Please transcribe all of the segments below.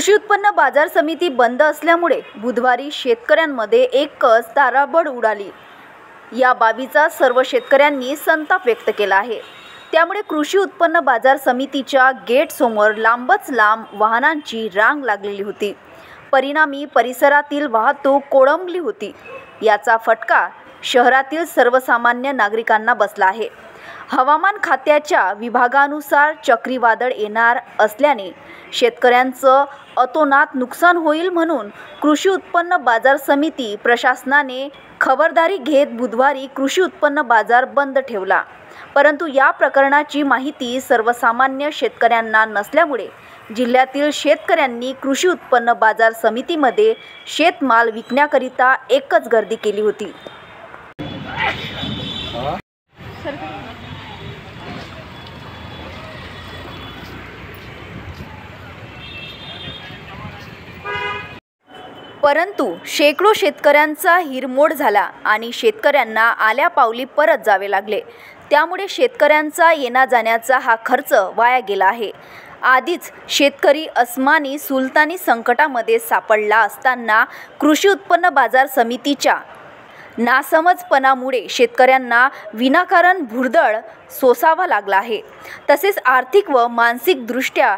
कृषी उत्पन्न बाजार समिती बंद असल्यामुळे बुधवारी शेतकऱ्यांमध्ये एकच तारांबळ उडाली। या बाबीचा सर्व शेतकऱ्यांनी संताप व्यक्त केला आहे। त्यामुळे कृषी उत्पन्न बाजार समितीच्या गेट समोर लांबच लांब वाहनांची रांग लागलेली होती। परिणामी परिसरातील वाहतूक कोळंबली होती। याचा फटका शहरातील सर्वसामान्य नागरिकांना बसला आहे। हवामान खात्याच्या विभागानुसार चक्रीवादळ येणार असल्याने शेतकऱ्यांचं अतोनात नुकसान होईल म्हणून कृषी उत्पन्न बाजार समिती प्रशासनाने खबरदारी घेत बुधवारी कृषी उत्पन्न बाजार बंद ठेवला। परंतु या प्रकरणाची माहिती सर्वसामान्य शेतकऱ्यांना नसल्यामुळे जिल्ह्यातील शेतकऱ्यांनी कृषी उत्पन्न बाजार समितीमध्ये शेतमाल विकण्याकरिता एकच गर्दी केली होती। परंतु शेकडो शेतकऱ्यांचा हिरमोड झाला आणि शेतकऱ्यांना आल्या पावली परत जावे लागले। त्यामुळे शेतकऱ्यांचा येण्या जाण्याचा हा खर्च वाया गेला आहे। आधीच शेतकरी अस्मानी सुलतानी संकटामध्ये सापडला असताना कृषी उत्पन्न बाजार समितीच्या नासमजपणामुळे शेतकऱ्यांना विनाकारण भुर्दळ सोसावा लागला आहे। तसेच आर्थिक व मानसिकदृष्ट्या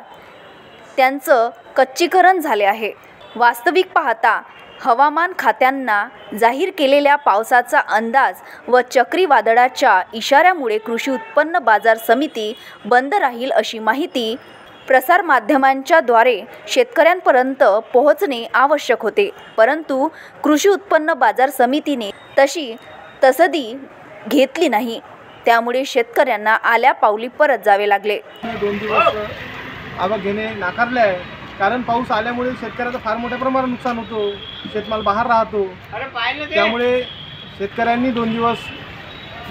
त्यांचं कच्चीकरण झाले आहे। वास्तविक पाहता हवामान खात्यांना जाहीर केलेल्या पावसाचा अंदाज व चक्रीवादळाच्या इशाऱ्यामुळे कृषी उत्पन्न बाजार समिती बंद राहील अशी माहिती प्रसारमाध्यमांच्या द्वारे शेतकऱ्यांपर्यंत पोहोचणे आवश्यक होते। परंतु कृषी उत्पन्न बाजार समितीने तशी तसदी घेतली नाही। त्यामुळे शेतकऱ्यांना आल्या पावली परत जावे लागले। 2 दिवस आवक घेणे नाकारले आहे। कारण पाऊस आल्यामुळे शेतकऱ्याचं फार मोठ्या प्रमाणात नुकसान होतो। शेतमाल बाहेर राहतो। त्यामुळे शेतकऱ्यांनी 2 दिवस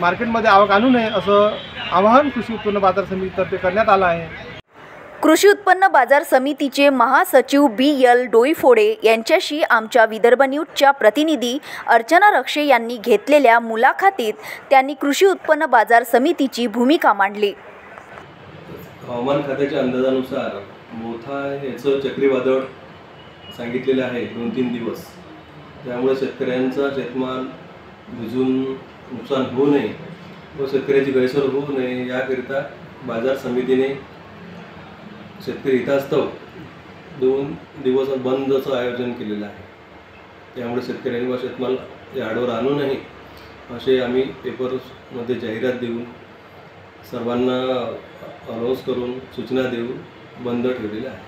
मार्केटमध्ये आवक आणू नये असं आवाहन कृषी उत्पन्न बाजार समितीतर्फे करण्यात आलं आहे। कृषी उत्पन्न बाजार समितीचे महासचिव BL डोईफोडे यांच्याशी आमच्या विदर्भ न्यूजच्या प्रतिनिधी अर्चना रक्षे यांनी घेतलेल्या मुलाखतीत त्यांनी कृषी उत्पन्न बाजार समितीची भूमिका मांडली। हवामान खात्याच्या अंदाजानुसार मोठा याचं चक्रीवादळ सांगितलेलं आहे 2-3 दिवस। त्यामुळे शेतकऱ्यांचा शेतमाल भिजून नुकसान होऊ नये व शेतकऱ्याची गैरसोय होऊ नये याकरिता बाजार समितीने शेतकरी हितास्तव 2 दिवस बंदचं आयोजन केलेलं आहे। त्यामुळे शेतकऱ्यांनी व शेतमाल यार्डवर आणू नये असे आम्ही पेपर्समध्ये जाहिरात देऊन सर्वांना अनाउन्स करून सूचना देऊन बंद ठेवलेला आहे।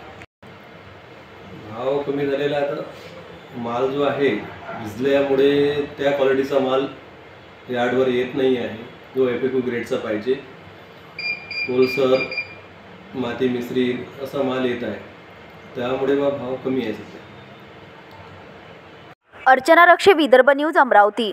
भाव कमी झालेला आता माल जो आहे भिजल्यामुळे त्या क्वालिटीचा माल यार्डवर येत नाही आहे जो FAQ ग्रेडचा पाहिजे। ओलसर माती मिश्रित असा माल येत आहे। त्यामुळे भाव कमी आहे सध्या। अर्चना रक्षे, विदर्भ न्यूज, अमरावती।